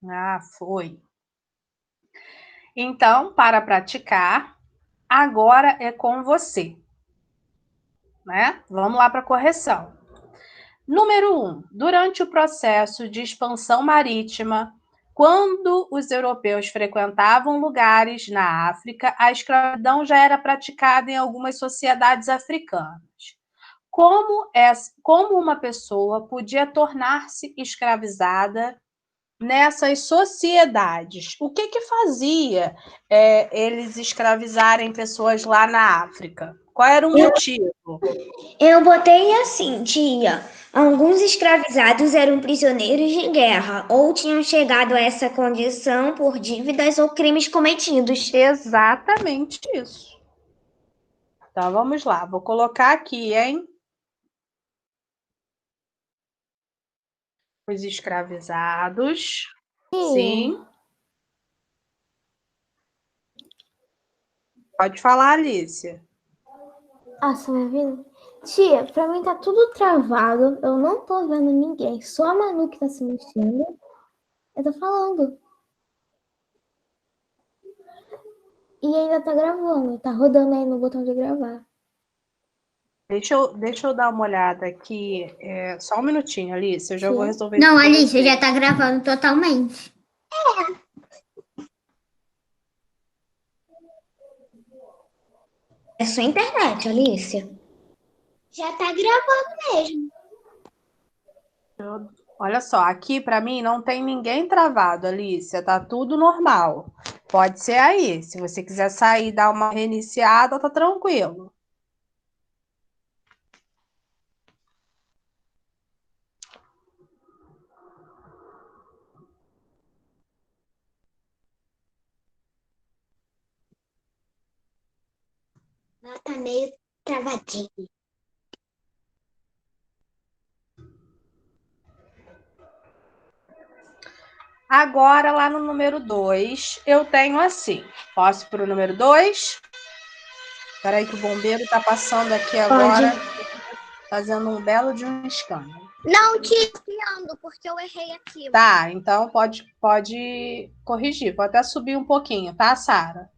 Ah, foi. Então, para praticar, agora é com você, né? Vamos lá para a correção. Número 1. Durante o processo de expansão marítima, quando os europeus frequentavam lugares na África, a escravidão já era praticada em algumas sociedades africanas. Como uma pessoa podia tornar-se escravizada nessas sociedades? O que que fazia eles escravizarem pessoas lá na África? Qual era o Eu, motivo? eu botei assim, tia. Alguns escravizados eram prisioneiros de guerra ou tinham chegado a essa condição por dívidas ou crimes cometidos. Exatamente isso. Então vamos lá, vou colocar aqui, hein? Os escravizados. Tia, Sim. Pode falar, Alicia. você me ouvindo? Tia, pra mim tá tudo travado. Eu não tô vendo ninguém. Só a Manu que tá se mexendo. Eu tô falando. E ainda tá gravando. Tá rodando aí no botão de gravar. Deixa eu dar uma olhada aqui. Só um minutinho, Alice. Eu já vou Tia? resolver isso Não, para Alice, já você. tá gravando totalmente. É sua internet, Alice. Já tá gravando mesmo. Olha só, aqui para mim não tem ninguém travado, Alicia. Tá tudo normal. Pode ser aí. Se você quiser sair e dar uma reiniciada, tá tranquilo. Ela tá meio travadinha. Agora, lá no número 2, eu tenho assim. Posso ir para o número 2? Espera aí que o bombeiro está passando aqui Pode. agora, fazendo um belo de um escândalo. Não te espiando, porque eu errei aqui. Tá, então pode corrigir. Vou até subir um pouquinho, tá, Sara?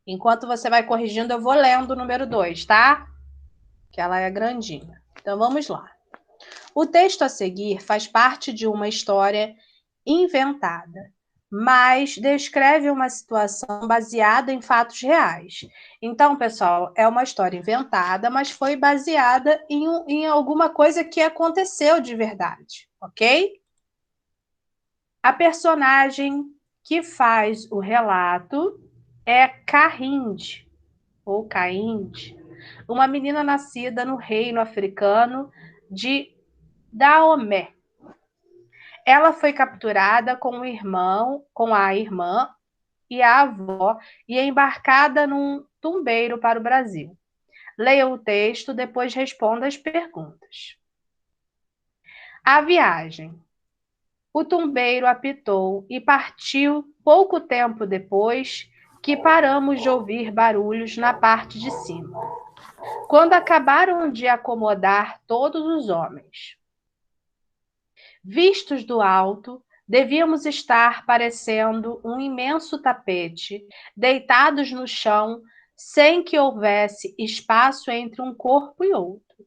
Enquanto você vai corrigindo, eu vou lendo o número 2, tá? Que ela é grandinha. Então, vamos lá. O texto a seguir faz parte de uma história inventada, mas descreve uma situação baseada em fatos reais. Então, pessoal, é uma história inventada, mas foi baseada em alguma coisa que aconteceu de verdade, ok? A personagem que faz o relato é Carinde, ou Cainde, uma menina nascida no reino africano de Daomé. Ela foi capturada com a irmã e a avó e embarcada num tumbeiro para o Brasil. Leia o texto, depois responda as perguntas. A viagem. O tumbeiro apitou e partiu pouco tempo depois que paramos de ouvir barulhos na parte de cima. Quando acabaram de acomodar todos os homens. Vistos do alto, devíamos estar parecendo um imenso tapete, deitados no chão, sem que houvesse espaço entre um corpo e outro.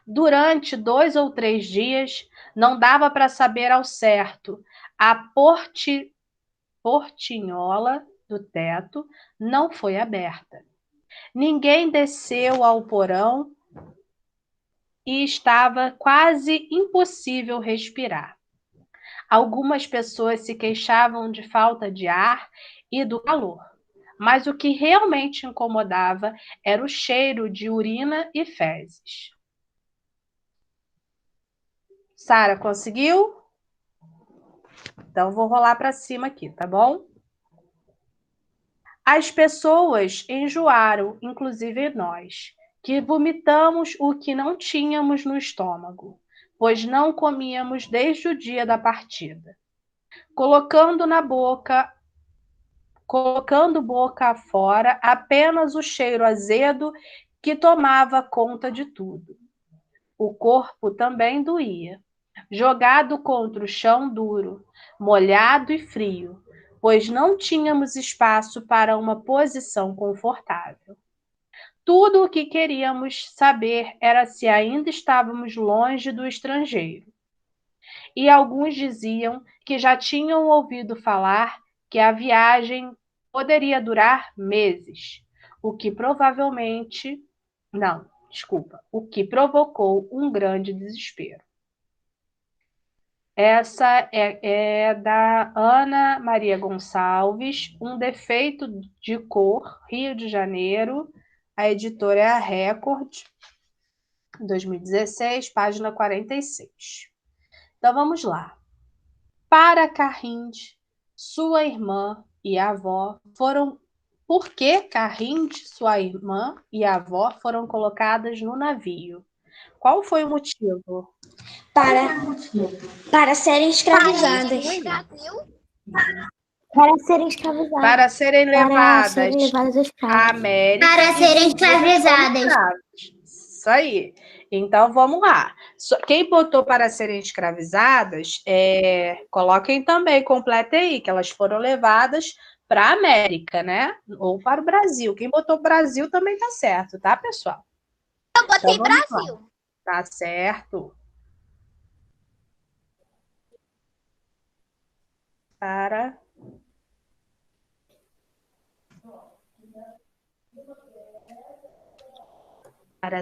Durante 2 ou 3 dias, não dava para saber ao certo. A portinhola do teto não foi aberta. Ninguém desceu ao porão e estava quase impossível respirar. Algumas pessoas se queixavam de falta de ar e do calor, mas o que realmente incomodava era o cheiro de urina e fezes. Sara, conseguiu? Então vou rolar para cima aqui, tá bom? As pessoas enjoaram, inclusive nós, que vomitamos o que não tínhamos no estômago, pois não comíamos desde o dia da partida. Colocando boca afora apenas o cheiro azedo que tomava conta de tudo. O corpo também doía. jogado contra o chão duro, molhado e frio, pois não tínhamos espaço para uma posição confortável. Tudo o que queríamos saber era se ainda estávamos longe do estrangeiro. E alguns diziam que já tinham ouvido falar que a viagem poderia durar meses, o que provavelmente. Não, desculpa, o que provocou um grande desespero. Essa é da Ana Maria Gonçalves, Um Defeito de Cor, Rio de Janeiro. A editora é a Record, 2016, página 46. Então vamos lá. Para Carrinde, sua irmã e avó foram. Por que Carrinde, sua irmã e avó foram colocadas no navio? Qual foi o motivo? Para serem escravizadas. Para serem escravizadas. Para serem Para serem levadas levadas à à escrava. América. Para e serem vendidas como escravizadas. escravos. Isso aí. Então vamos lá. Quem botou para serem escravizadas, coloquem também, completem aí, que elas foram levadas para a América, né? Ou para o Brasil. Quem botou Brasil também tá certo, tá, pessoal? Eu botei Então, vamos lá. Brasil. Tá certo. Para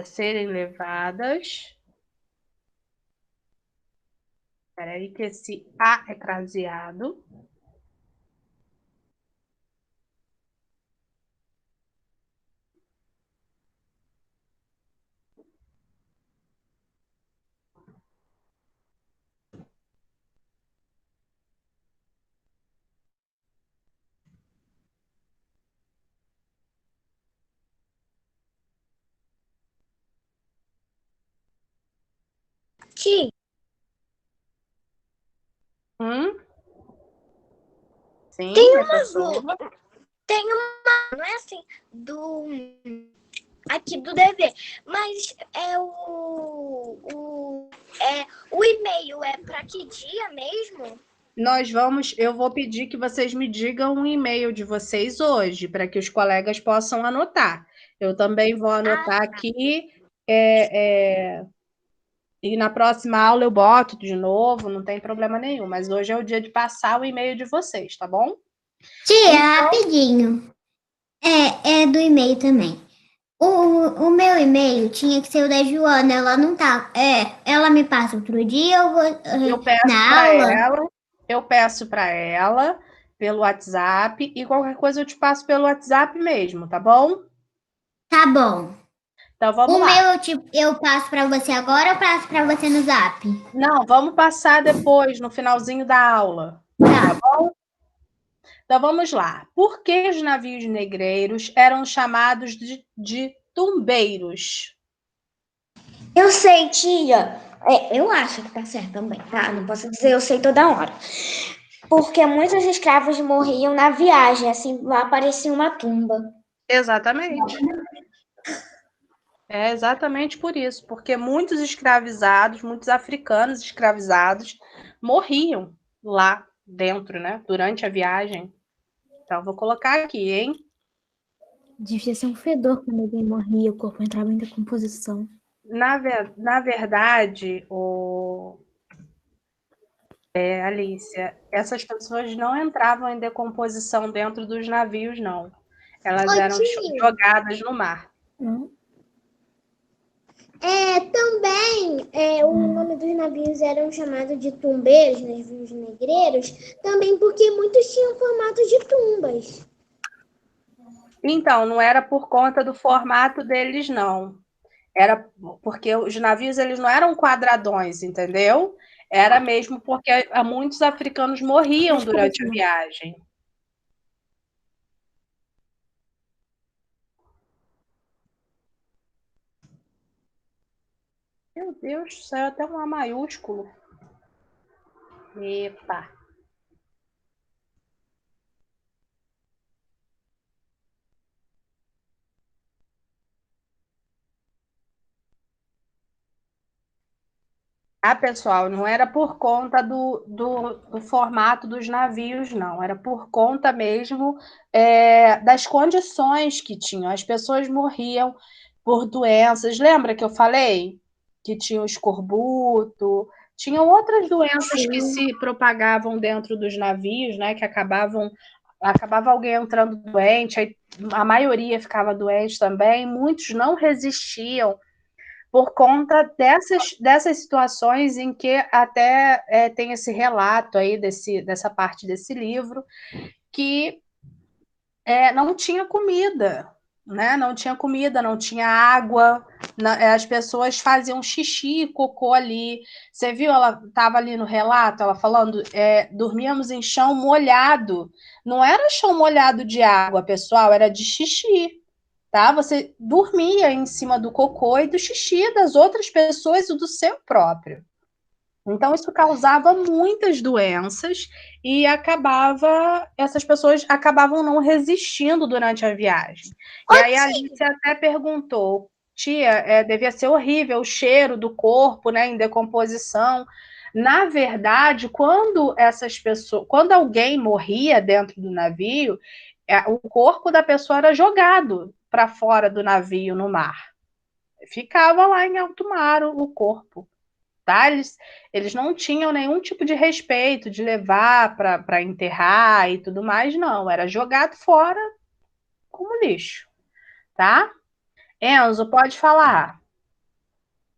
serem levadas. Espera aí que esse A é craseado. Tia, Sim, Tem minha uma pessoa. tem uma, não é assim, do aqui do dever, mas o e-mail é para que dia mesmo? Eu vou pedir que vocês me digam um e-mail de vocês hoje, para que os colegas possam anotar. Eu também vou anotar aqui, e na próxima aula eu boto de novo, não tem problema nenhum, mas hoje é o dia de passar o e-mail de vocês, tá bom? Tia, rapidinho. É do e-mail também. O meu e-mail tinha que ser o da Joana, ela não tá. Ela me passa outro dia, eu vou Eu peço na para aula. ela pelo WhatsApp e qualquer coisa eu te passo pelo WhatsApp mesmo, tá bom? Tá bom. Então vamos O lá. meu eu passo pra você agora ou passo pra você no Zap? Não, vamos passar depois, no finalzinho da aula. Tá. Então vamos lá. Por que os navios negreiros eram chamados de tumbeiros? Eu sei, tia. Eu acho que tá certo também, tá? Não posso dizer eu sei toda hora. Porque muitos escravos morriam na viagem, assim, lá aparecia uma tumba. Exatamente. É exatamente por isso, porque muitos escravizados, muitos africanos escravizados morriam lá dentro, né? Durante a viagem. Então, vou colocar aqui, hein? Devia ser um fedor quando alguém morria, o corpo entrava em decomposição. Na verdade, Alicia, essas pessoas não entravam em decomposição dentro dos navios, não. Elas eram jogadas no mar. Não? Também, o nome dos navios eram chamados de tumbeiros, navios negreiros, também porque muitos tinham formato de tumbas. Então, não era por conta do formato deles, não. Era porque os navios eles não eram quadradões, entendeu? Era mesmo porque muitos africanos morriam durante a viagem. Meu Deus, saiu até um A maiúsculo. Epa! Ah, pessoal, não era por conta do formato dos navios, não. Era por conta mesmo das condições que tinham. As pessoas morriam por doenças. Lembra que eu falei que tinha o escorbuto? Tinham outras doenças que se propagavam dentro dos navios, né? Que acabava alguém entrando doente, aí a maioria ficava doente também. Muitos não resistiam por conta dessas situações em que até tem esse relato aí dessa parte desse livro, que não tinha comida, né? Não tinha comida, não tinha água, as pessoas faziam xixi e cocô ali. Você viu, ela estava ali no relato, ela falando, dormíamos em chão molhado. Não era chão molhado de água, pessoal, era de xixi. Tá? Você dormia em cima do cocô e do xixi das outras pessoas e do seu próprio. Então, isso causava muitas doenças e essas pessoas acabavam não resistindo durante a viagem. E aí a gente até perguntou, tia, devia ser horrível o cheiro do corpo, né, em decomposição. Na verdade, quando alguém morria dentro do navio, o corpo da pessoa era jogado para fora do navio no mar. Ficava lá em alto mar o corpo. Tá? Eles não tinham nenhum tipo de respeito de levar para enterrar e tudo mais, não. Era jogado fora como lixo. Tá? Enzo, pode falar.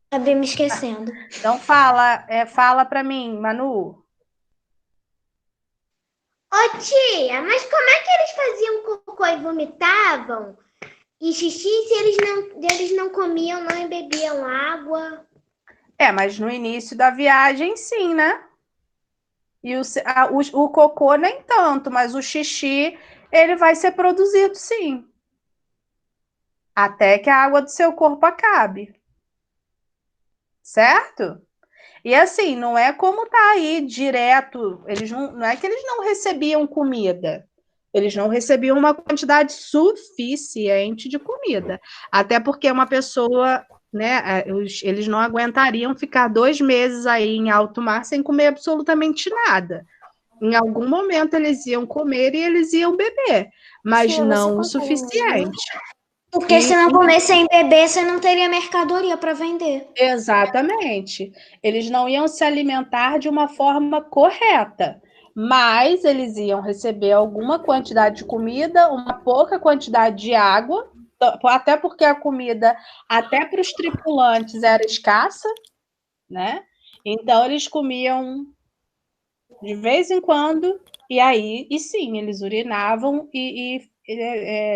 Acabei me esquecendo. Então fala para mim, Manu. Ô tia, mas como é que eles faziam cocô e vomitavam? E xixi se eles não comiam, não bebiam água? Mas no início da viagem, sim, né? E o cocô nem tanto, mas o xixi, ele vai ser produzido, sim. Até que a água do seu corpo acabe. Certo? E assim, não é como tá aí direto, não é que eles não recebiam comida. Eles não recebiam uma quantidade suficiente de comida. Até porque uma pessoa, né, eles não aguentariam ficar 2 meses aí em alto mar sem comer absolutamente nada. Em algum momento eles iam comer e eles iam beber, mas Tia, não o você consegue imaginar? suficiente. Porque se não comer sem beber, você não teria mercadoria para vender. Exatamente. Eles não iam se alimentar de uma forma correta, mas eles iam receber alguma quantidade de comida, uma pouca quantidade de água, até porque a comida, até para os tripulantes, era escassa, né? Então, eles comiam de vez em quando, e sim, eles urinavam e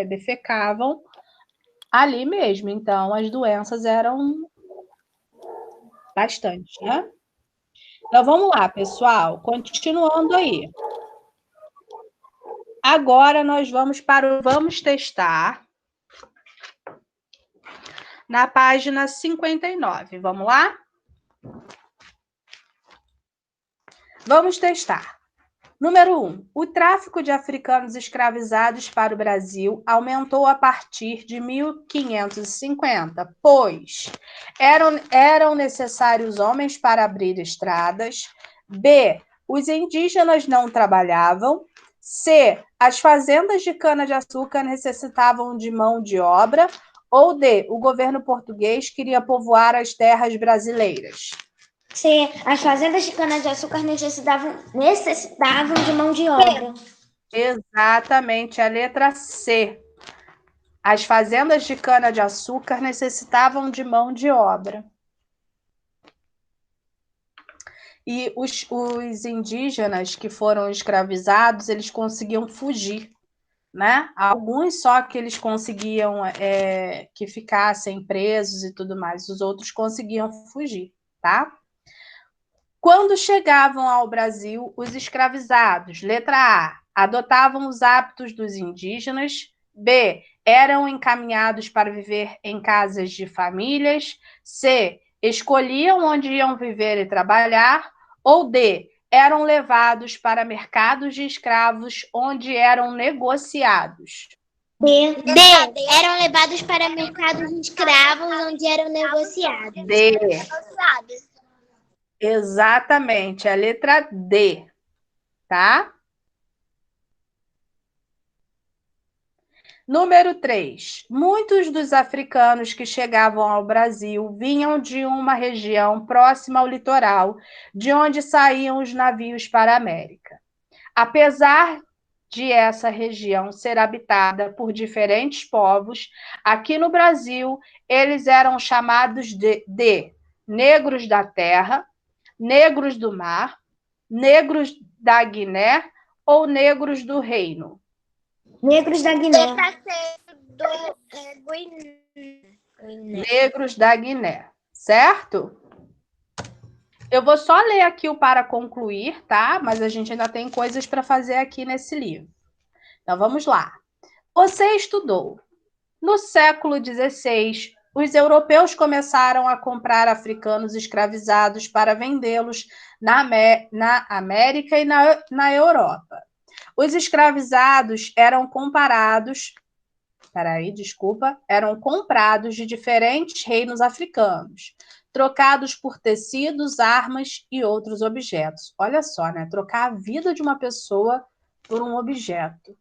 defecavam ali mesmo. Então, as doenças eram bastante, né? Então, vamos lá, pessoal. Continuando aí. Agora, nós vamos para o Vamos Testar, na página 59. Vamos lá? Vamos testar. Número 1. O tráfico de africanos escravizados para o Brasil aumentou a partir de 1550, pois eram necessários homens para abrir estradas. B. Os indígenas não trabalhavam. C. As fazendas de cana-de-açúcar necessitavam de mão de obra. Ou D. O governo português queria povoar as terras brasileiras. Se as fazendas de cana-de-açúcar necessitavam de mão de obra. Exatamente, a letra C. As fazendas de cana-de-açúcar necessitavam de mão de obra. E os indígenas que foram escravizados, eles conseguiam fugir, né? Alguns só que eles conseguiam que ficassem presos e tudo mais, os outros conseguiam fugir, tá? Quando chegavam ao Brasil, os escravizados, letra A, adotavam os hábitos dos indígenas. B, eram encaminhados para viver em casas de famílias. C, escolhiam onde iam viver e trabalhar. Ou D, eram levados para mercados de escravos onde eram negociados. D. Eram levados para mercados de escravos onde eram negociados. D. Exatamente, a letra D, tá? Número 3. Muitos dos africanos que chegavam ao Brasil vinham de uma região próxima ao litoral, de onde saíam os navios para a América. Apesar de essa região ser habitada por diferentes povos, aqui no Brasil eles eram chamados de negros da terra, negros do mar, negros da Guiné ou negros do reino. Negros da Guiné. Letra C do Guiné. Negros da Guiné, certo? Eu vou só ler aqui o para concluir, tá? Mas a gente ainda tem coisas para fazer aqui nesse livro. Então vamos lá. Você estudou. No século XVI, os europeus começaram a comprar africanos escravizados para vendê-los na América e na Europa. Os escravizados eram comprados de diferentes reinos africanos, trocados por tecidos, armas e outros objetos. Olha só, né? Trocar a vida de uma pessoa por um objeto.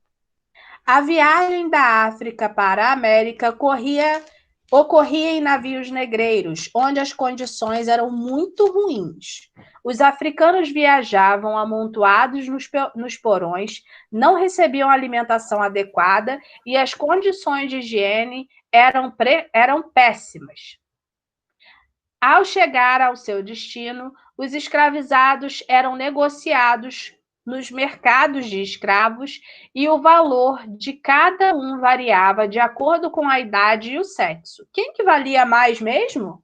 A viagem da África para a América ocorria em navios negreiros, onde as condições eram muito ruins. Os africanos viajavam amontoados nos porões, não recebiam alimentação adequada e as condições de higiene eram péssimas. Ao chegar ao seu destino, os escravizados eram negociados nos mercados de escravos e o valor de cada um variava de acordo com a idade e o sexo. Quem que valia mais mesmo?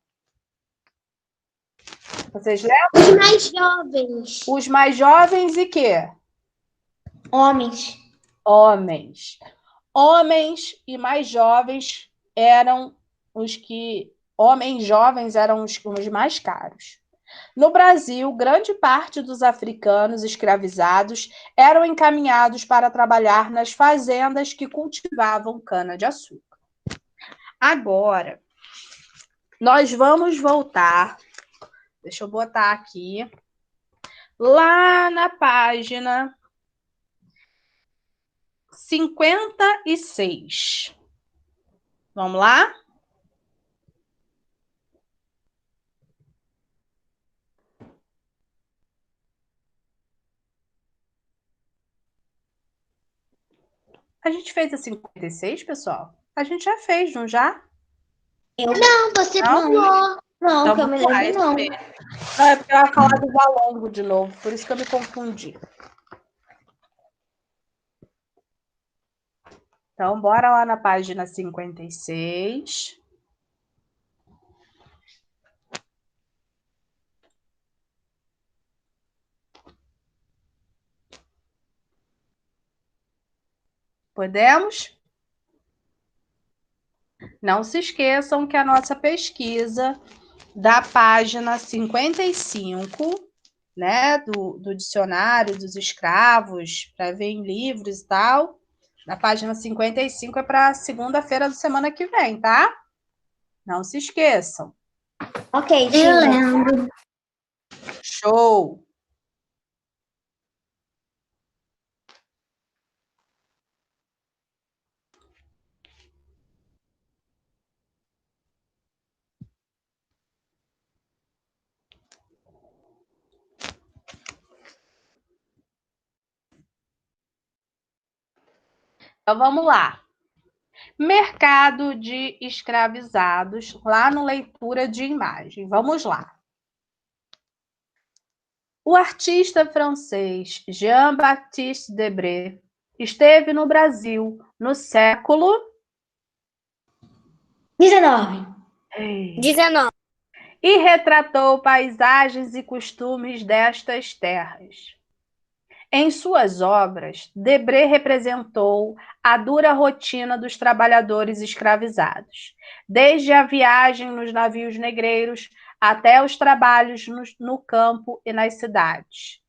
Vocês lembram? Os mais jovens. Os mais jovens e quê? Homens. Homens. Homens e mais jovens eram os que... Homens jovens eram os mais caros. No Brasil, grande parte dos africanos escravizados eram encaminhados para trabalhar nas fazendas que cultivavam cana-de-açúcar. Agora, nós vamos voltar, deixa eu botar aqui, lá na página 56. Vamos lá? A gente fez a 56, pessoal? A gente já fez, não já? Não, você Não? pulou. Não, Então, que eu me vamos lá, lembro, não. esse mesmo. Não, é porque eu ia falar do Valongo de novo, por isso que eu me confundi. Então, bora lá na página 56. Podemos? Não se esqueçam que a nossa pesquisa da página 55, né, do dicionário dos escravos, para ver em livros e tal, na página 55 é para segunda-feira da semana que vem, tá? Não se esqueçam. Ok, Eu tia. lembro. Show! Então, vamos lá. Mercado de escravizados, lá no Leitura de Imagem. Vamos lá. O artista francês Jean-Baptiste Debré esteve no Brasil no século 19. 19. e retratou paisagens e costumes destas terras. Em suas obras, Debré representou a dura rotina dos trabalhadores escravizados, desde a viagem nos navios negreiros até os trabalhos no campo e nas cidades,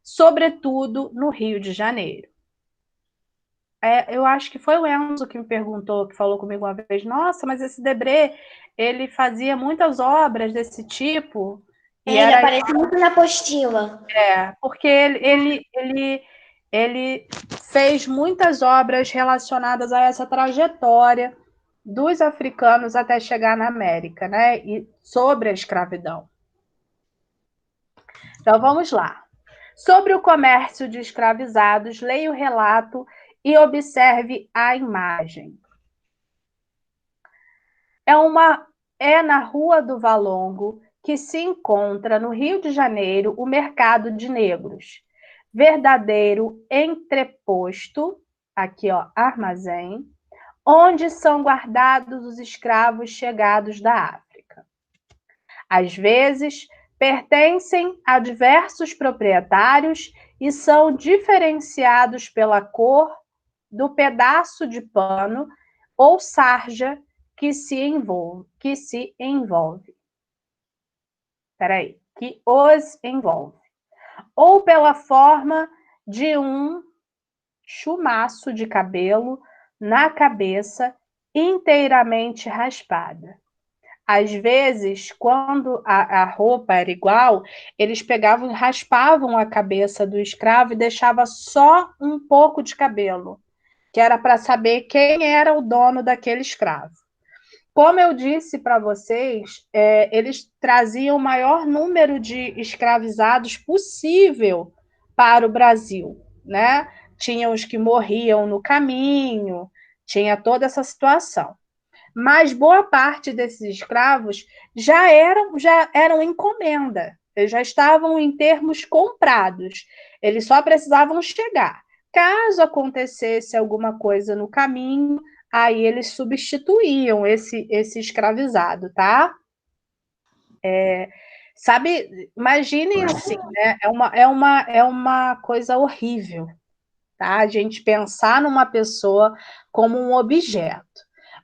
sobretudo no Rio de Janeiro. Eu acho que foi o Enzo que me perguntou, que falou comigo uma vez, nossa, mas esse Debré, ele fazia muitas obras desse tipo, E Ele era aparece muito na apostila. porque ele fez muitas obras relacionadas a essa trajetória dos africanos até chegar na América, né? E sobre a escravidão. Então vamos lá. Sobre o comércio de escravizados, leia o relato e observe a imagem. É na Rua do Valongo que se encontra, no Rio de Janeiro, o mercado de negros. Verdadeiro entreposto, aqui ó, armazém, onde são guardados os escravos chegados da África. Às vezes, pertencem a diversos proprietários e são diferenciados pela cor do pedaço de pano ou sarja que se envolve. Peraí, que os envolve. Ou pela forma de um chumaço de cabelo na cabeça inteiramente raspada. Às vezes, quando a roupa era igual, eles pegavam e raspavam a cabeça do escravo e deixava só um pouco de cabelo, que era para saber quem era o dono daquele escravo. Como eu disse para vocês, eles traziam o maior número de escravizados possível para o Brasil, né? Tinha os que morriam no caminho, tinha toda essa situação. Mas boa parte desses escravos já eram encomenda, eles já estavam em termos comprados, eles só precisavam chegar. Caso acontecesse alguma coisa no caminho, aí eles substituíam esse escravizado, tá? Sabe, imaginem assim, né? É uma coisa horrível, tá? A gente pensar numa pessoa como um objeto.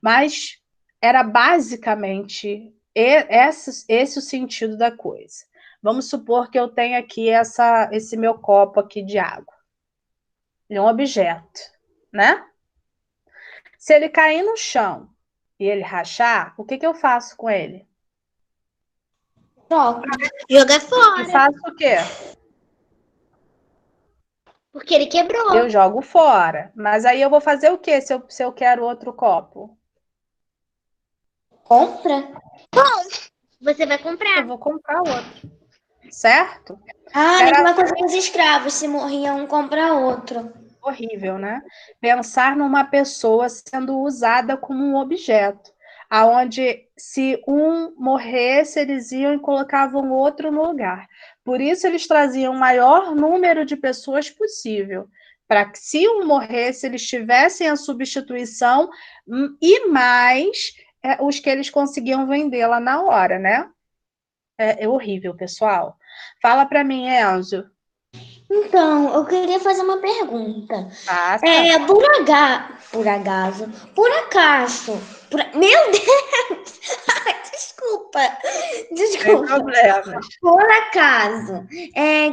Mas era basicamente esse o sentido da coisa. Vamos supor que eu tenho aqui esse meu copo aqui de água. Ele é um objeto, né? Se ele cair no chão e ele rachar, o que eu faço com ele? Troca. Joga Eu fora, faço o quê? porque ele quebrou. Eu jogo fora. Mas aí eu vou fazer o quê se eu quero outro copo? Compra? Você vai Eu comprar. vou comprar outro. Certo? Ah, Era mesma coisa com os escravos. Se morria um, compra outro. horrível, né? Pensar numa pessoa sendo usada como um objeto, aonde se um morresse, eles iam e colocavam outro no lugar. Por isso eles traziam o maior número de pessoas possível, para que se um morresse, eles tivessem a substituição e mais os que eles conseguiam vender lá na hora, né? É horrível, pessoal. Fala para mim, Enzo. Então, eu queria fazer uma pergunta. Passa. Por acaso, meu Deus! Ai, Sem desculpa. problemas. Por acaso,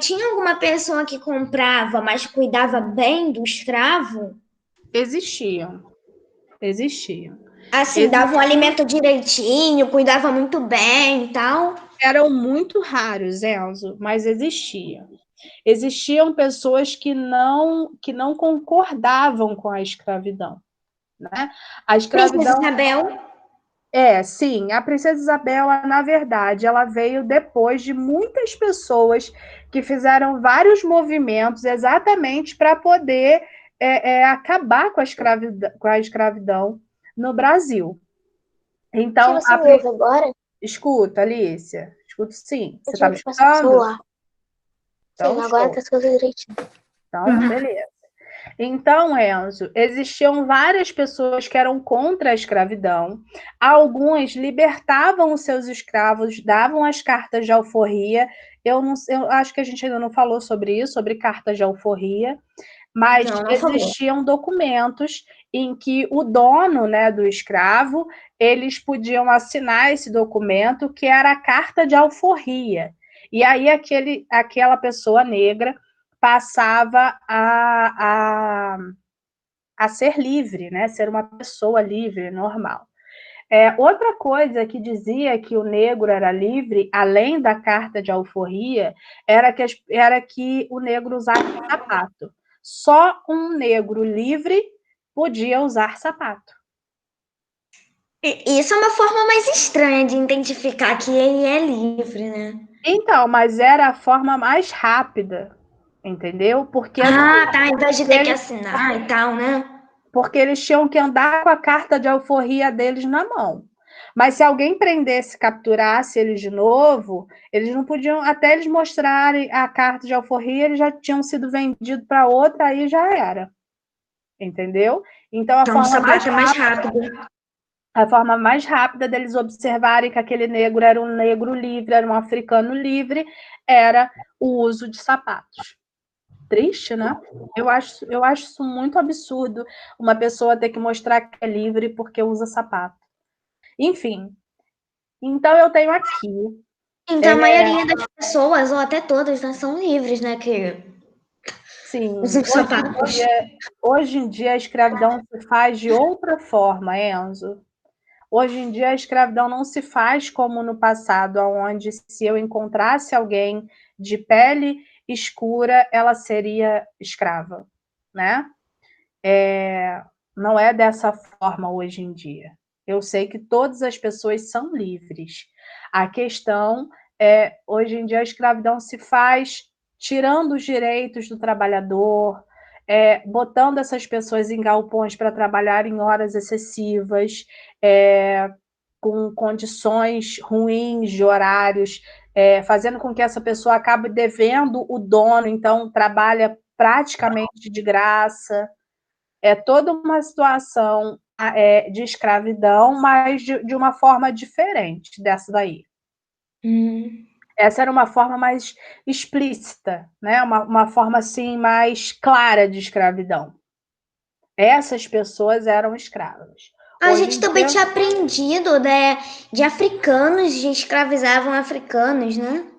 tinha alguma pessoa que comprava, mas cuidava bem do escravo? Existiam. Assim, dava um alimento direitinho, cuidava muito bem e tal? Eram muito raros, Enzo, mas existiam. Existiam pessoas que não concordavam com a escravidão, né? A Princesa escravidão Isabel? sim, a princesa Isabela, na verdade, ela veio depois de muitas pessoas que fizeram vários movimentos exatamente para poder acabar com a escravidão no Brasil. Então, Você me ouve agora? escuta, Alicia. Escuto sim. Você Eu está tive me que passar pro escutando? celular. Então, Sim, agora show. tá as coisas direitinho. Então, beleza. Então, Enzo, existiam várias pessoas que eram contra a escravidão. Alguns libertavam os seus escravos, davam as cartas de alforria. Eu acho que a gente ainda não falou sobre isso, sobre cartas de alforria, mas Não, não falou. existiam documentos em que o dono, né, do escravo, eles podiam assinar esse documento, que era a carta de alforria. E aí aquela pessoa negra passava a ser livre, né? Ser uma pessoa livre, normal. Outra coisa que dizia que o negro era livre, além da carta de alforria, era que o negro usava sapato. Só um negro livre podia usar sapato. Isso é uma forma mais estranha de identificar que ele é livre, né? Então, mas era a forma mais rápida, entendeu? Porque assim, Tá, ao invés de ter que eles, assinar e tal, né? porque eles tinham que andar com a carta de alforria deles na mão. Mas se alguém prendesse, capturasse eles de novo, eles não podiam, até eles mostrarem a carta de alforria, eles já tinham sido vendidos para outra, aí já era. Entendeu? Então, Então o sapato é mais rápido. a forma mais rápida deles observarem que aquele negro era um negro livre, era um africano livre, era o uso de sapatos. Triste, né? Eu acho isso muito absurdo, uma pessoa ter que mostrar que é livre porque usa sapato. Enfim, então eu tenho aqui. Então a maioria das pessoas, ou até todas, né, são livres, né? Que Sim, usam sapatos. hoje em dia a escravidão se faz de outra forma, Enzo. Hoje em dia a escravidão não se faz como no passado, onde se eu encontrasse alguém de pele escura, ela seria escrava, né? Não é dessa forma hoje em dia. Eu sei que todas as pessoas são livres. A questão é, hoje em dia a escravidão se faz tirando os direitos do trabalhador, botando essas pessoas em galpões para trabalhar em horas excessivas, com condições ruins de horários, fazendo com que essa pessoa acabe devendo o dono, então trabalha praticamente de graça. É toda uma situação de escravidão, mas de uma forma diferente dessa daí. Essa era uma forma mais explícita, né? Uma forma assim mais clara de escravidão. Essas pessoas eram escravas. A Hoje gente em também dia, tinha aprendido, né, de africanos, de escravizavam africanos, né? Não era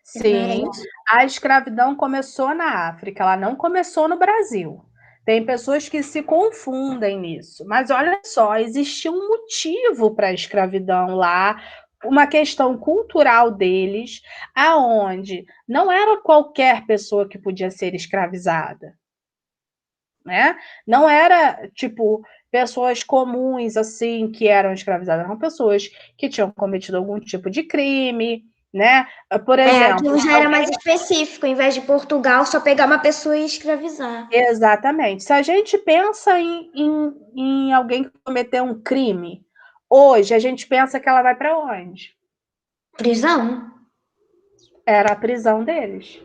sim, isso? a escravidão começou na África, ela não começou no Brasil. Tem pessoas que se confundem nisso, mas olha só, existia um motivo para a escravidão lá, uma questão cultural deles, aonde não era qualquer pessoa que podia ser escravizada, né? Não era tipo pessoas comuns assim que eram escravizadas, eram pessoas que tinham cometido algum tipo de crime, né? Por exemplo, Aquilo já era mais específico, em vez de Portugal só pegar uma pessoa e escravizar. exatamente. Se a gente pensa em alguém que cometeu um crime, hoje a gente pensa que ela vai para onde? Prisão? Era a prisão deles.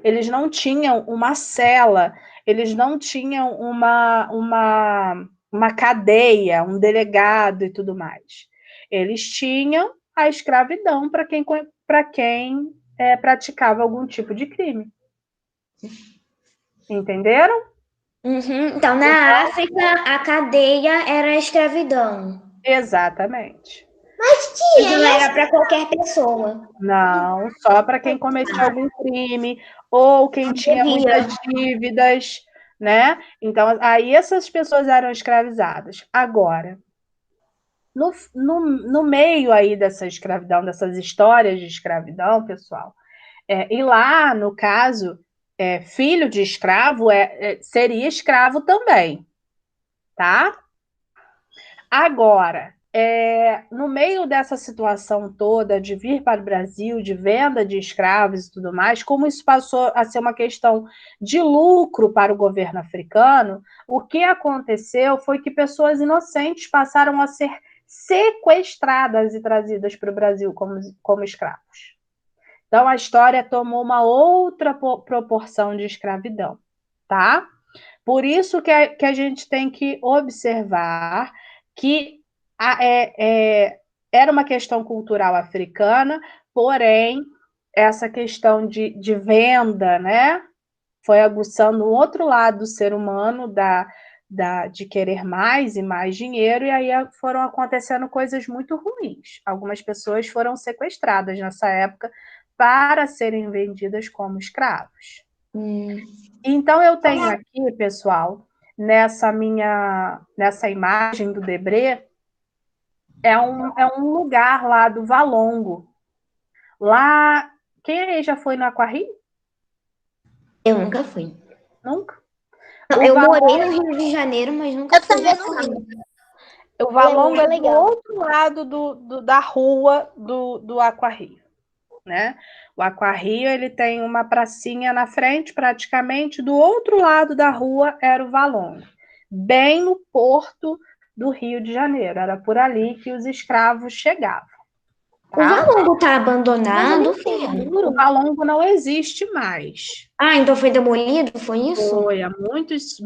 Eles não tinham uma cela, eles não tinham uma cadeia, um delegado e tudo mais. Eles tinham a escravidão para quem praticava algum tipo de crime. Entenderam? Então, na África, a cadeia era a escravidão. Exatamente. Mas não era para qualquer pessoa. Não, só para quem cometia algum crime ou quem tinha Devia. muitas dívidas, né? Então, aí essas pessoas eram escravizadas. Agora, no meio aí dessa escravidão, dessas histórias de escravidão, pessoal, e lá, no caso, filho de escravo seria escravo também, tá? Agora, no meio dessa situação toda de vir para o Brasil, de venda de escravos e tudo mais, como isso passou a ser uma questão de lucro para o governo africano, o que aconteceu foi que pessoas inocentes passaram a ser sequestradas e trazidas para o Brasil como escravos. Então, a história tomou uma outra proporção de escravidão, tá? Por isso que a gente tem que observar que era uma questão cultural africana, porém, essa questão de venda, né, foi aguçando o outro lado do ser humano, de querer mais e mais dinheiro, e aí foram acontecendo coisas muito ruins. Algumas pessoas foram sequestradas nessa época para serem vendidas como escravos. Então, eu tenho aqui, pessoal, nessa imagem do Debré, é um lugar lá do Valongo. Lá, quem aí já foi no Aquarrio? Eu nunca fui. Nunca? Não, O eu Valongo, morei no Rio de Janeiro, mas nunca fui no Aquário. o Valongo é do legal. outro lado da rua do Aquarrio, né? O Aquarrio, ele tem uma pracinha na frente, praticamente, do outro lado da rua era o Valongo, bem no porto do Rio de Janeiro. Era por ali que os escravos chegavam, O tá? Valongo tá Mas eu abandonado, não filha. O Valongo não existe mais. Ah, então foi demolido, foi isso? Foi, há muitos.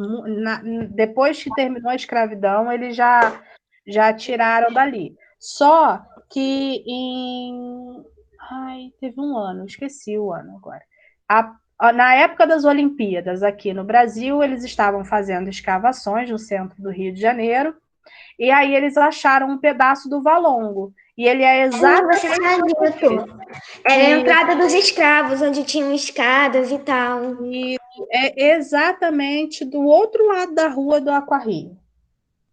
Depois que terminou a escravidão, eles já tiraram dali. Só que em. Ai, teve um ano, esqueci o ano agora. Na época das Olimpíadas, aqui no Brasil, eles estavam fazendo escavações no centro do Rio de Janeiro, e aí eles acharam um pedaço do Valongo. E ele é Você exatamente sabia, tu. Era a entrada dos escravos, onde tinham escadas e tal. é exatamente do outro lado da rua do Aquarrio.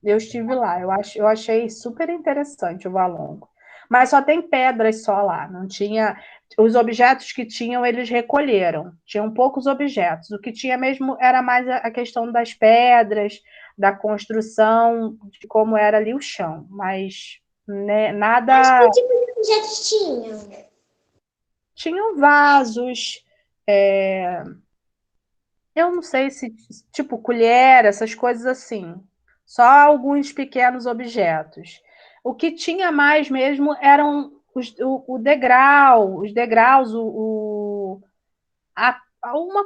Eu estive lá, eu achei super interessante o Valongo. Mas só tem pedras só lá, não tinha. Os objetos que tinham, eles recolheram. Tinham poucos objetos. O que tinha mesmo era mais a questão das pedras, da construção, de como era ali o chão. Mas né, nada. Que tipo de objetos tinham? Tinham vasos, eu não sei se, tipo, colher, essas coisas assim. Só alguns pequenos objetos. O que tinha mais mesmo eram o degrau, os degraus, uma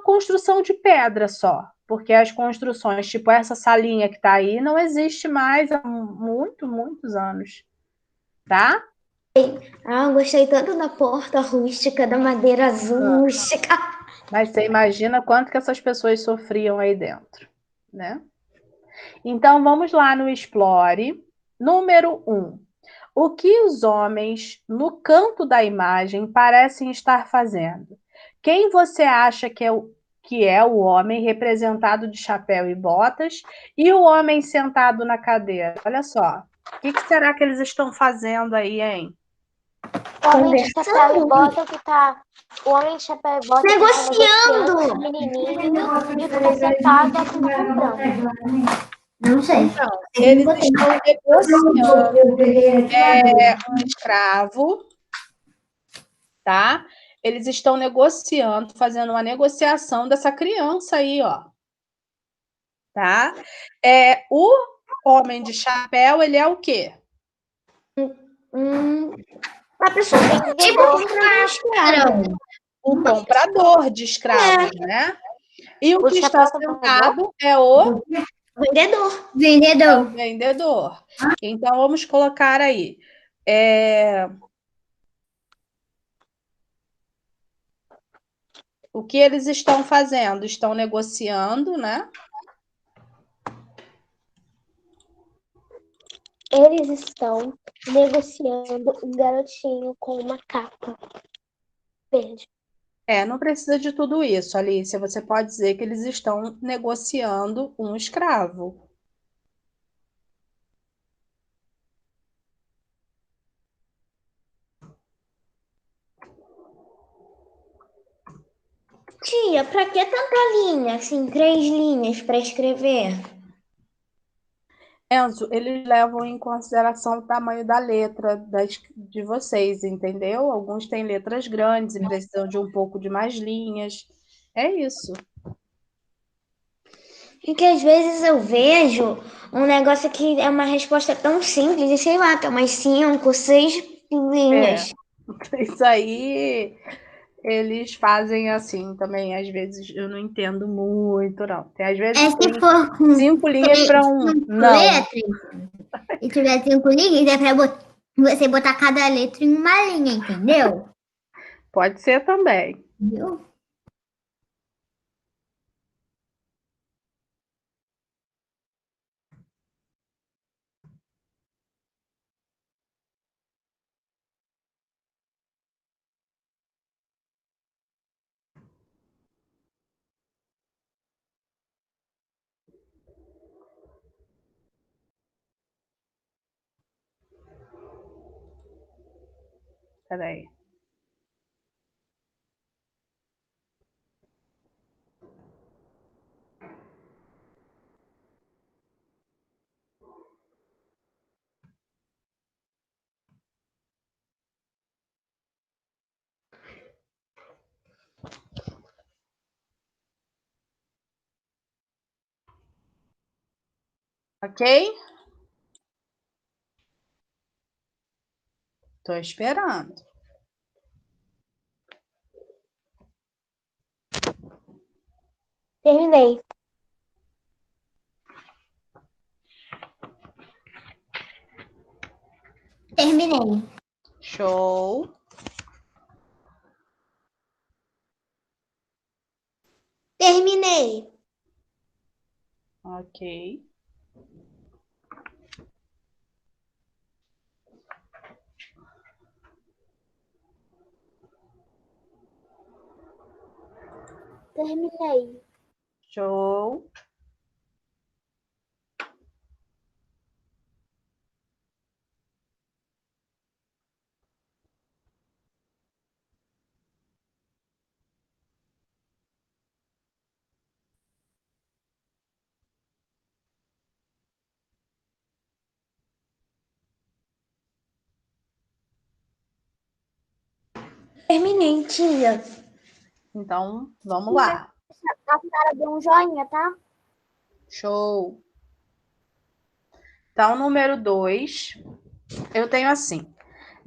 construção de pedra só. Porque as construções, tipo essa salinha que está aí, não existe mais há muitos anos. Tá? Ah, eu gostei tanto da porta rústica, da madeira azul rústica. Mas você imagina quanto que essas pessoas sofriam aí dentro, né? Então vamos lá no Explore. Número 1. O que os homens no canto da imagem parecem estar fazendo? Quem você acha que é o homem representado de chapéu e botas e o homem sentado na cadeira? Olha só. O que será que eles estão fazendo aí, hein? O homem de chapéu e bota que tá. O homem de chapéu e bota que tá negociando com o menininho e o que tá sentado é com o comprando. Não sei. Então, eles estão negociando um escravo, tá? Eles estão negociando, fazendo uma negociação dessa criança aí, ó. Tá? O homem de chapéu, ele é o quê? Uma pessoa tipo um escravo. O comprador de escravos, né? E o O que está chapéu comprador? sentado é o Vendedor. Vendedor. vendedor. Então, vamos colocar aí. O que eles estão fazendo? Estão negociando, né? Eles estão negociando um garotinho com uma capa verde. Não precisa de tudo isso, Alicia. Você pode dizer que eles estão negociando um escravo. Tia, pra que tanta linha? Assim, 3 linhas para escrever? Enzo, eles levam em consideração o tamanho da letra de vocês, entendeu? Alguns têm letras grandes e precisam de um pouco de mais linhas. É isso. Porque às vezes eu vejo um negócio que é uma resposta tão simples, e sei lá, tem umas 5, 6 É, linhas. isso aí eles fazem assim também. Às vezes eu não entendo muito, não. Às É vezes se tem for com 5 linhas para um 5 não. letras e tiver 5 linhas, é pra você botar cada letra em uma linha, entendeu? Pode ser também. Entendeu? Peraí. Ok? Tô esperando. Terminei. Terminei. Show. Terminei. Ok. Terminei. Show. Terminei, tia. Então, vamos lá. A Sara deu um joinha, tá? Show. Então, número 2, eu tenho assim.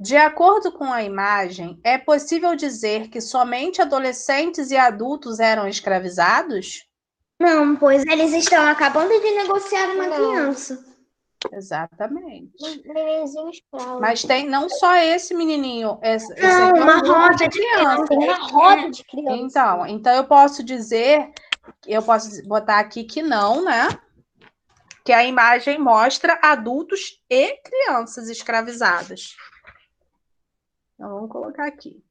De acordo com a imagem, é possível dizer que somente adolescentes e adultos eram escravizados? Não, pois eles estão acabando de negociar uma Não. criança. Exatamente. Nenenzinho escravo. Mas tem não só esse menininho, esse aqui Não, é um uma grupo roda de de crianças. Tem uma roda de criança. Então eu posso dizer, eu posso botar aqui que não, né? Que a imagem mostra adultos e crianças escravizadas. Então vamos colocar aqui.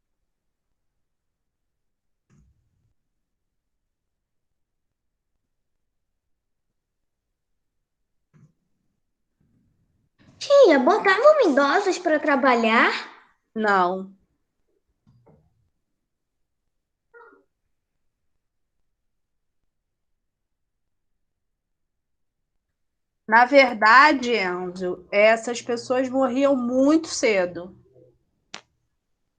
Tia, botavam idosos para trabalhar? Não. Na verdade, Enzo, essas pessoas morriam muito cedo.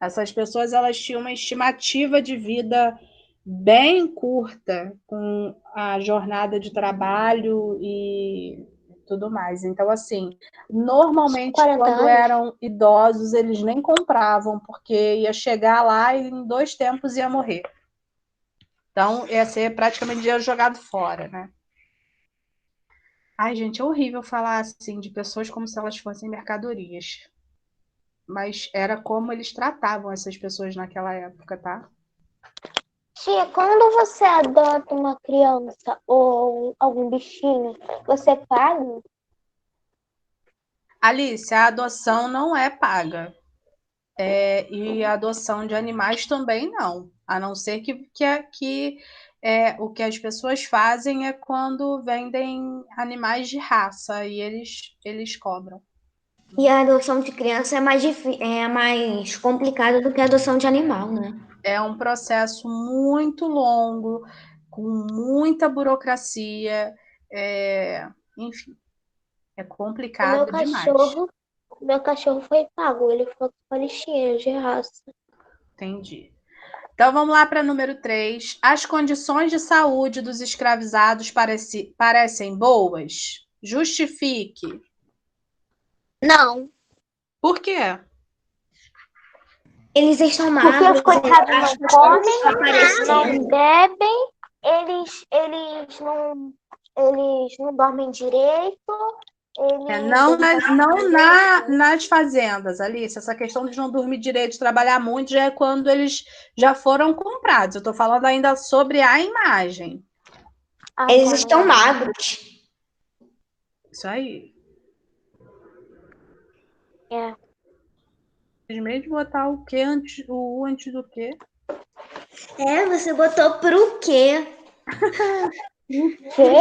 Essas pessoas elas tinham uma estimativa de vida bem curta com a jornada de trabalho e tudo mais. Então, assim, normalmente 40 quando anos? eram idosos, eles nem compravam, porque ia chegar lá e em 2 tempos ia morrer. Então, ia ser praticamente dinheiro jogado fora, né? Ai, gente, é horrível falar assim de pessoas como se elas fossem mercadorias. Mas era como eles tratavam essas pessoas naquela época, tá? Tia, quando você adota uma criança ou algum bichinho, você paga? Alice, a adoção não é paga. E a adoção de animais também não. A não ser o que as pessoas fazem é quando vendem animais de raça e eles cobram. E a adoção de criança é mais complicada do que a adoção de animal, né? É um processo muito longo, com muita burocracia, enfim, é O complicado demais. meu cachorro foi pago, ele foi com a listinha de raça. Entendi. Então vamos lá para número 3. As condições de saúde dos escravizados parecem boas? Justifique. Não, Por quê? Eles estão porque magros, os coitados as não costelas comem, estão não aparecendo. bebem, eles não dormem direito, Não, eles nas fazendas, Alice. Essa questão de não dormir direito, de trabalhar muito, já é quando eles já foram comprados. Eu estou falando ainda sobre a imagem. Eles estão magros. Isso aí. É. Simplesmente botar o que antes, o U antes do quê? Você botou pro quê? Quê?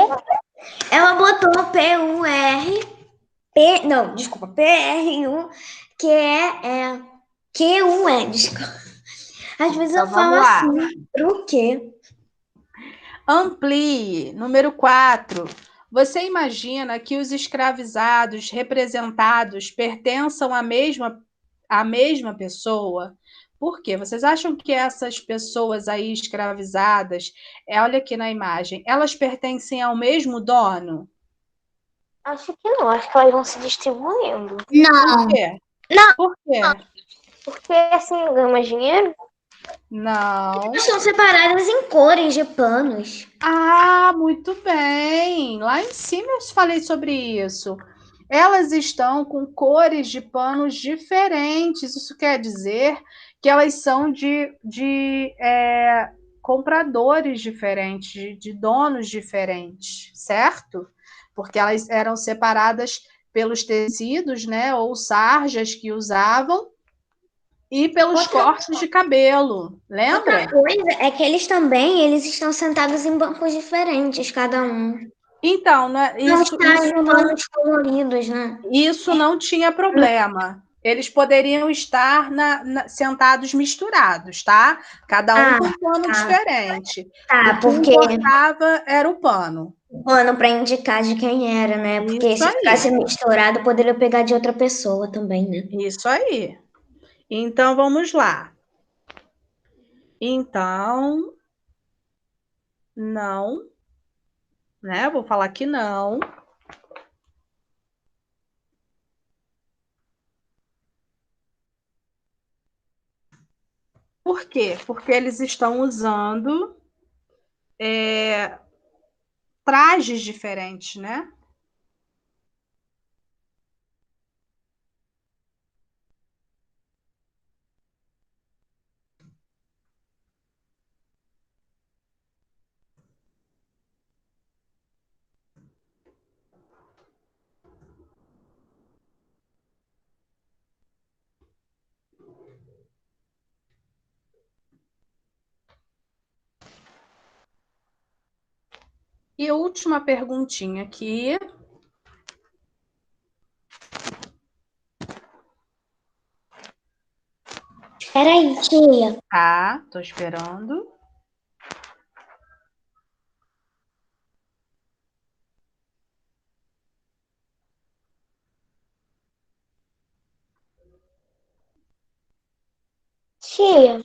Ela botou P-U-R... Não, desculpa, P-R-U, que é Desculpa. Às vezes Então, eu falo vamos lá. assim, pro quê? Amplie. Número 4. Você imagina que os escravizados representados pertençam à mesma pessoa? Por quê? Vocês acham que essas pessoas aí escravizadas, olha aqui na imagem, elas pertencem ao mesmo dono? Acho que não, acho que elas vão se distribuindo. Não. Por quê? Não. Por quê? Porque assim ganha mais dinheiro. Não. São separadas em cores de panos. Ah, muito bem. Lá em cima eu falei sobre isso. Elas estão com cores de panos diferentes. Isso quer dizer que elas são de compradores diferentes, de donos diferentes, certo? Porque elas eram separadas pelos tecidos, né, ou sarjas que usavam e pelos cortes de cabelo. Lembra? Outra coisa é que eles estão sentados em bancos diferentes, cada um. Então, né, Não isso, está isso em não. panos coloridos, né? Isso não tinha problema. Eles poderiam estar sentados misturados, tá? Cada um com um pano diferente. Tá, O que porque importava era o pano. o pano para indicar de quem era, né? Porque Isso se ficasse aí. misturado, poderia pegar de outra pessoa também, né? Isso aí. Então, vamos lá. Então, não, né? Vou falar que não. Por quê? Porque eles estão usando trajes diferentes, né? E a última perguntinha aqui. Peraí, tia. Tá, tô esperando. Tia,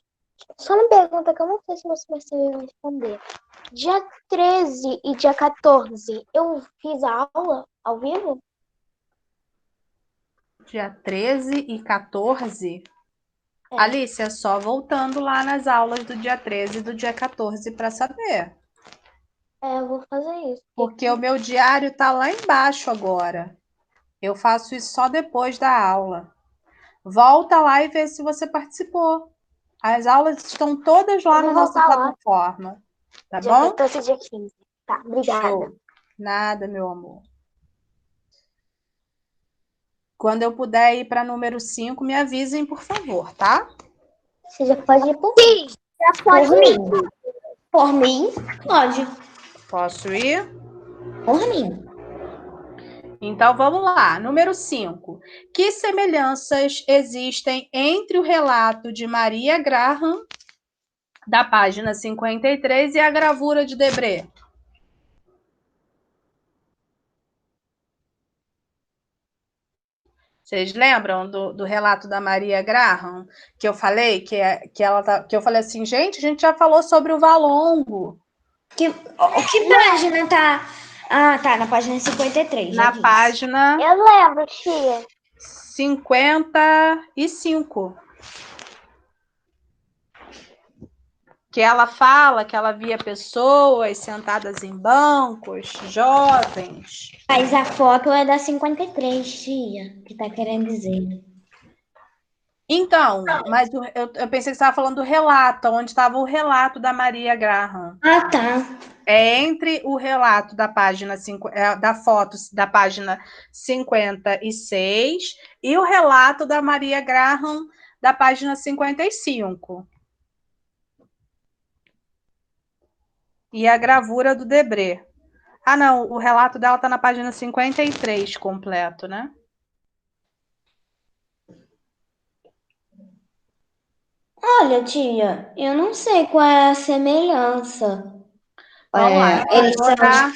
só uma pergunta que eu não sei se você vai saber responder. Dia 13 e dia 14, eu fiz a aula ao vivo? Dia 13 e 14. É. Alice, é só voltando lá nas aulas do dia 13 e do dia 14 para saber. Eu vou fazer isso. Porque o meu diário tá lá embaixo agora. Eu faço isso só depois da aula. Volta lá e vê se você participou. As aulas estão todas lá Eu na vou nossa voltar lá. plataforma. Tá Dia bom? 14 e dia 15. Tá, obrigada. Show. Nada, meu amor. Quando eu puder ir para número 5, me avisem, por favor, tá? Você já pode ir por mim. Já pode Por ir. mim. Por mim, pode. Posso ir? Por mim. Então vamos lá. Número 5. Que semelhanças existem entre o relato de Maria Graham, da página 53, e a gravura de Debré? Vocês lembram do relato da Maria Graham? Que eu falei que eu falei assim, gente, a gente já falou sobre o Valongo. Que página tá? Ah, tá, na página 53, já Na disse. página Eu lembro, tia. 55. Que ela fala que ela via pessoas sentadas em bancos, jovens. Mas a foto é da 53, tia, que tá querendo dizer. Então, mas eu pensei que você estava falando do relato, onde estava o relato da Maria Graham. Ah, tá. É entre o relato da página da foto da página 56 e o relato da Maria Graham da página 55. E a gravura do Debré. Ah, não, o relato dela está na página 53 completo, né? Olha, tia, eu não sei qual é a semelhança. Vamos lá, eu Eles vou dar.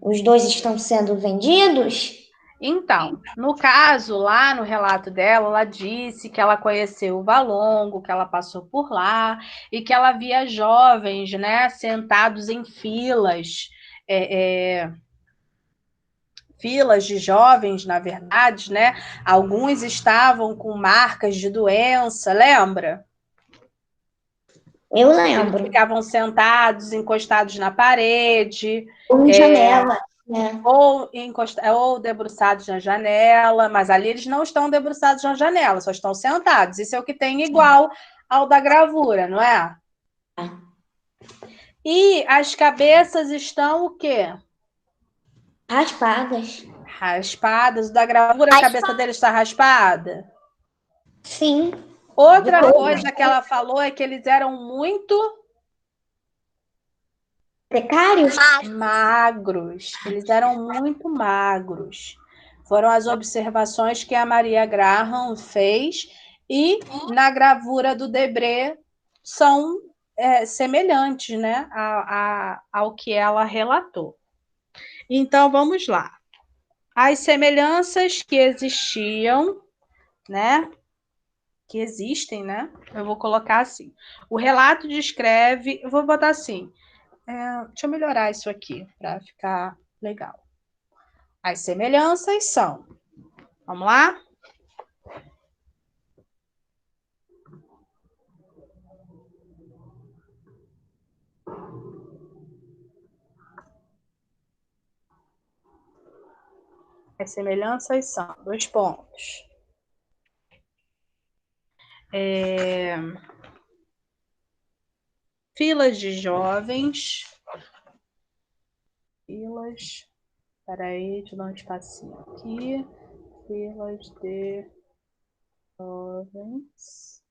os dois estão sendo vendidos? Então, no caso, lá no relato dela, ela disse que ela conheceu o Valongo, que ela passou por lá e que ela via jovens, né, sentados em filas, filas de jovens, na verdade, né? Alguns estavam com marcas de doença, lembra? Eu Eles lembro. ficavam sentados, encostados na parede, Em janela, né? ou debruçados na janela, mas ali eles não estão debruçados na janela, só estão sentados. Isso é o que tem igual ao da gravura, não é? E as cabeças estão o quê? Raspadas. Raspadas. O da gravura, a cabeça dele está raspada? Sim. Outra coisa que ela falou é que eles eram muito Precários? magros. Eles eram muito magros. Foram as observações que a Maria Graham fez e na gravura do Debré são semelhantes, né, ao que ela relatou. Então, vamos lá. As semelhanças que existiam, né, que existem, né? Eu vou colocar assim. O relato descreve, eu vou botar assim. Deixa eu melhorar isso aqui para ficar legal. As semelhanças são. Vamos lá? As semelhanças são. Dois pontos. Filas de jovens. Filas. Espera aí, deixa eu dar um espacinho aqui. Filas de jovens.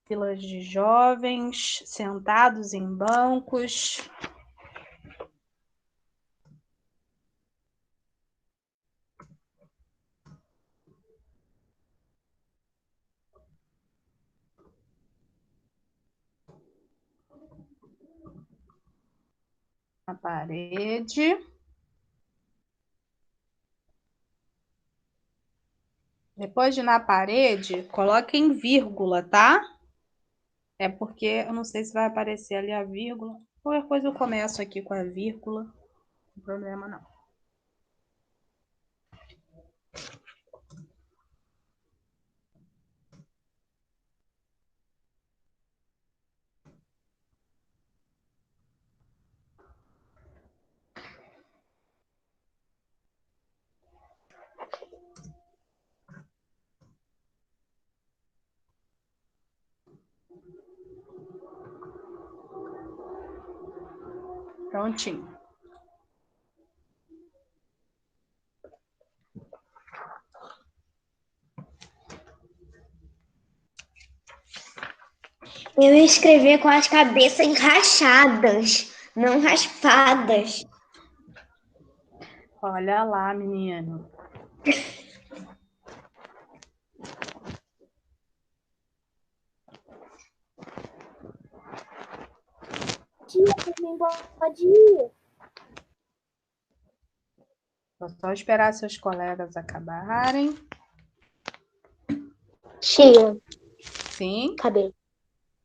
Filas de jovens sentados em bancos. Na parede. Depois de na parede, coloque em vírgula, tá? É porque eu não sei se vai aparecer ali a vírgula. Qualquer coisa eu começo aqui com a vírgula. Não tem problema não. Prontinho. Eu ia escrever com as cabeças enrachadas, não raspadas. Olha lá, menino. Tia, também pode ir. Vou só esperar seus colegas acabarem. Tia, Sim. cadê?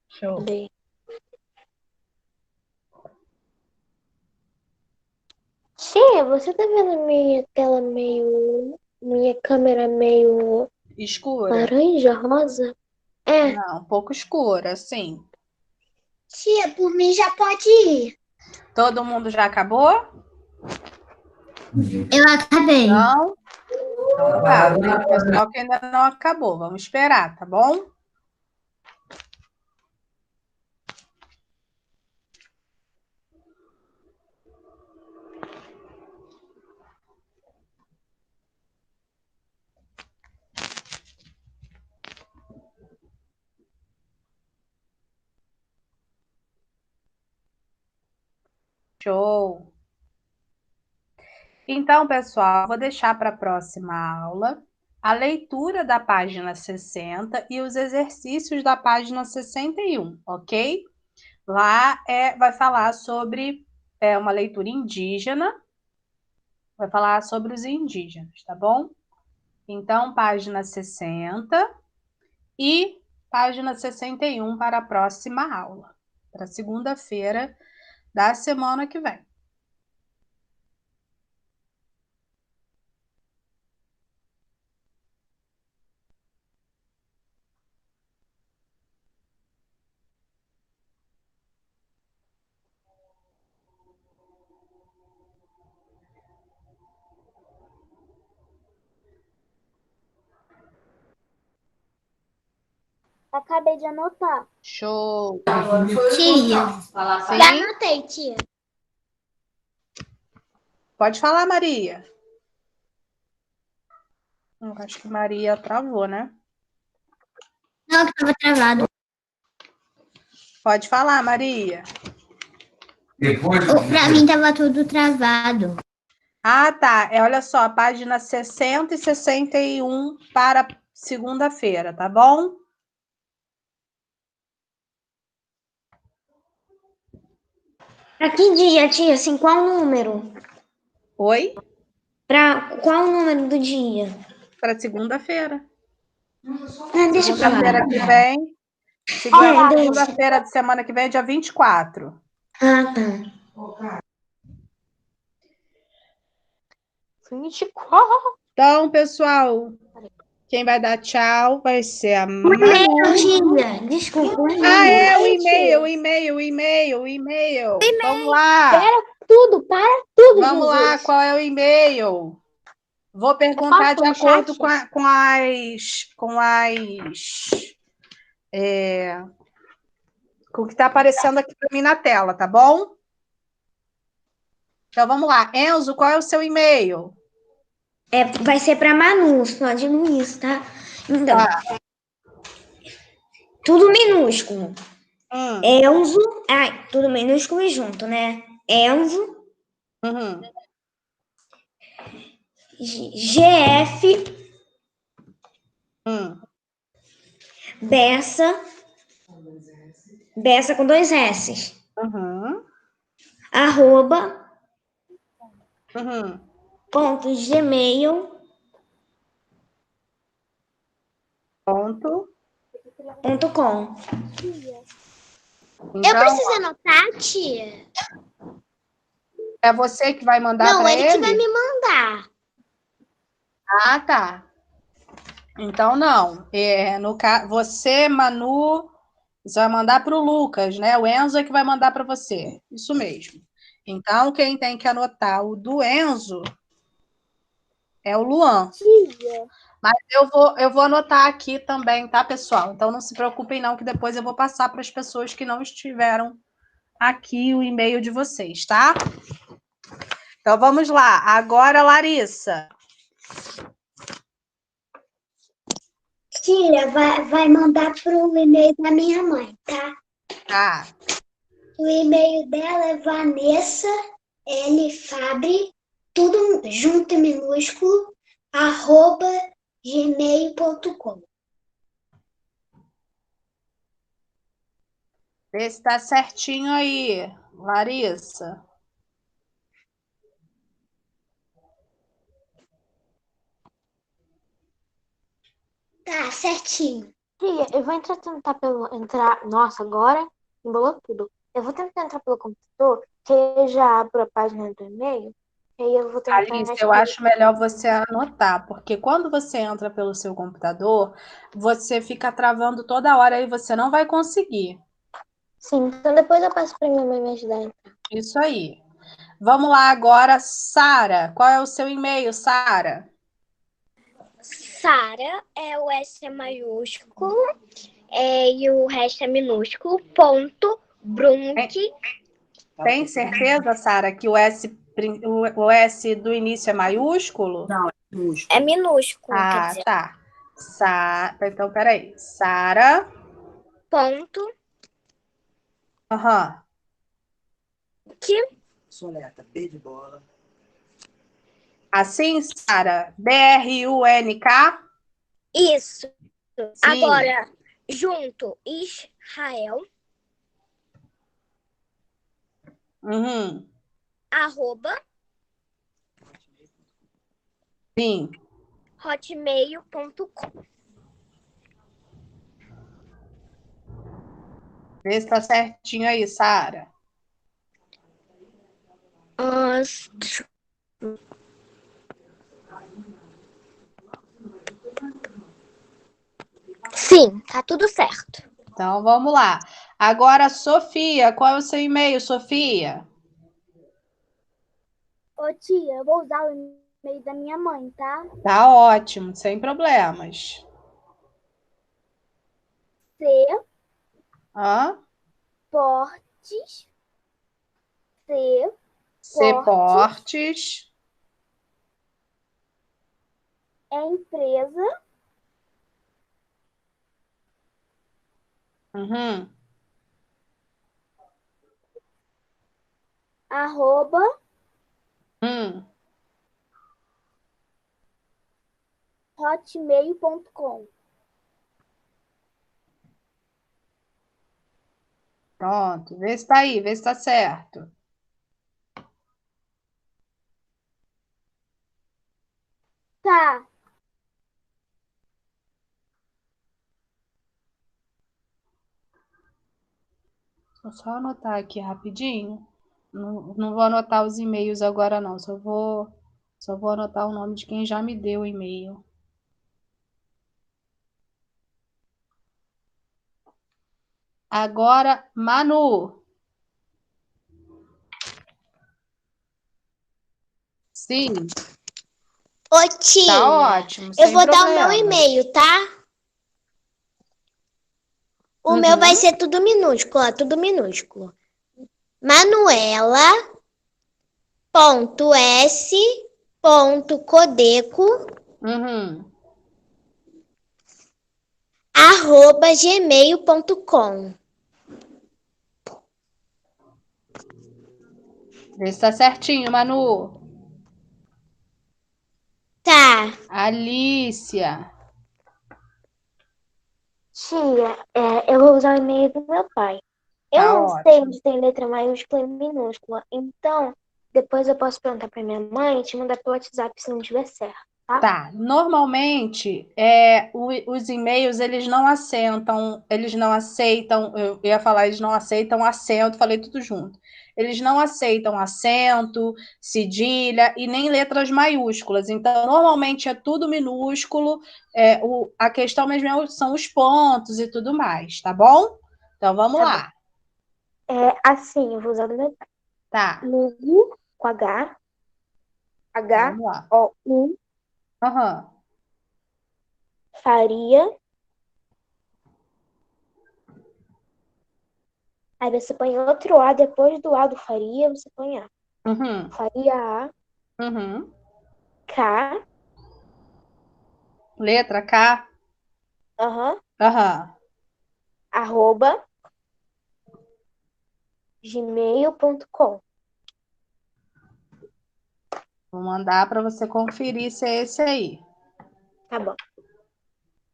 Show. Cadê? Tia, você tá vendo minha tela meio. Minha câmera meio Escura? laranja, rosa? É. Não, um pouco escura, sim. Tia, por mim já pode ir. Todo mundo já acabou? Eu acabei. Não? Então tá, tem o pessoal que ainda não acabou. Vamos esperar, tá bom? Show. Então, pessoal, vou deixar para a próxima aula a leitura da página 60 e os exercícios da página 61, ok? Lá vai falar sobre uma leitura indígena, vai falar sobre os indígenas, tá bom? Então, página 60 e página 61 para a próxima aula, para segunda-feira da semana que vem. Acabei de anotar. Show! Tia, Sim? já anotei, tia. Pode falar, Maria. Eu acho que Maria travou, né? Não, que estava travado. Pode falar, Maria. Para mim estava tudo travado. Ah, tá. Olha só, a página 60 e 61 para segunda-feira, tá bom? Pra que dia, tia? Assim, qual número? Oi? Pra qual o número do dia? Para segunda-feira. Ah, deixa pra lá. Segunda-feira que vem. Deixa. Segunda-feira de semana que vem é dia 24. Ah, tá. 24. Então, pessoal, quem vai dar tchau vai ser a O Manu. e-mail, tia. Desculpa, o Ah, e-mail. o e-mail. Vamos lá. Para tudo, Vamos Jesus. lá, qual é o e-mail? Vou perguntar de no acordo chat? com o que está aparecendo aqui para mim na tela, tá bom? Então vamos lá. Enzo, qual é o seu e-mail? Vai ser pra Manu, só digo isso, tá? Então, tudo minúsculo. Enzo. Ai, tudo minúsculo e junto, né? Enzo. Uhum. GF. Bessa. Bessa com 2 S. Uhum. Arroba. Uhum. .gmail.com. Ponto. Eu Então, preciso anotar, tia? é você que vai mandar Não, para ele ele? que vai me mandar. Ah, tá. Então, não. Você, Manu, você vai mandar para o Lucas, né? O Enzo é que vai mandar para você. Isso mesmo. Então, quem tem que anotar o do Enzo é o Luan. Mas eu vou anotar aqui também, tá, pessoal? Então, não se preocupem não, que depois eu vou passar para as pessoas que não estiveram aqui o e-mail de vocês, tá? Então, vamos lá. Agora, Larissa. Tia, vai mandar pro e-mail da minha mãe, tá? Tá. O e-mail dela é Vanessa L. Fabre, tudo junto e minúsculo, @gmail.com. Vê se tá certinho aí, Larissa. Tá, certinho. Tia, eu vou entrar. Nossa, agora embolou tudo. Eu vou tentar entrar pelo computador, que aí eu já abro a página do e-mail, e aí eu vou tentar Alice, eu acho melhor você anotar, porque quando você entra pelo seu computador, você fica travando toda hora e você não vai conseguir. Sim, então depois eu passo pra minha mãe me ajudar a entrar. Isso aí. Vamos lá agora, Sara. Qual é o seu e-mail, Sara? Sara é o S é maiúsculo e o resto é minúsculo. Ponto Brunk. Tem certeza, Sara, que o S do início é maiúsculo? Não, é minúsculo. É minúsculo, quer Ah, dizer. tá. Então, peraí. Sara. Ponto. Aham. Que Soleta, B de bola. Assim, Sara? BRUNK? Isso. Sim. Agora, junto, Israel, Uhum. arroba, Sim. hotmail.com. Vê se tá certinho aí, Sara. Sim, tá tudo certo. Então, vamos lá. Agora, Sofia, qual é o seu e-mail, Sofia? Ô, tia, eu vou usar o e-mail da minha mãe, tá? Tá ótimo, sem problemas. Portes, C, Portes. empresa, Uhum. arroba, hotmail.com. Pronto, vê se tá aí, vê se tá certo. Tá. Vou só anotar aqui rapidinho. Não vou anotar os e-mails agora, não. Só vou anotar o nome de quem já me deu o e-mail. Agora, Manu. Sim, Ô, tia, tá ótimo, eu sem vou dar o meu problemas. e-mail, tá? O meu vai ser tudo minúsculo, ó, tudo minúsculo. Manuela.s.codeco Uhum. @gmail.com. Vê se tá certinho, Manu. Tá. Alícia. Tia, eu vou usar o e-mail do meu pai. Eu Tá não sei ótimo. onde tem letra maiúscula e minúscula. Então, depois eu posso perguntar pra minha mãe e te mandar pelo WhatsApp se não tiver certo. Tá, normalmente os e-mails eles não aceitam, eu ia falar, eles não aceitam acento, falei tudo junto. Eles não aceitam acento, cedilha e nem letras maiúsculas. Então, normalmente é tudo minúsculo, a questão mesmo são os pontos e tudo mais, tá bom? Então vamos Tá lá. Assim, eu vou usar do meu pai. Tá, Hugo, com H, vamos lá. H-O-U, Aham. Faria. Aí você põe outro A depois do A do Faria, você põe A. Uhum. Faria A, Uhum. K, Letra K. aham, Aham. arroba, gmail.com. Vou mandar para você conferir se é esse aí. Tá bom.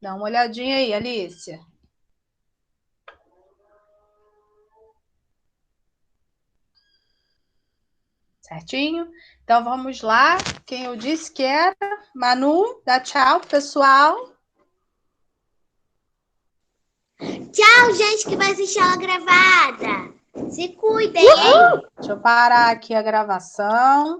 Dá uma olhadinha aí, Alícia. Certinho? Então vamos lá. Quem eu disse que era? Manu, dá tchau, pessoal. Tchau, gente que vai assistir a gravada. Se cuidem, hein? Deixa eu parar aqui a gravação.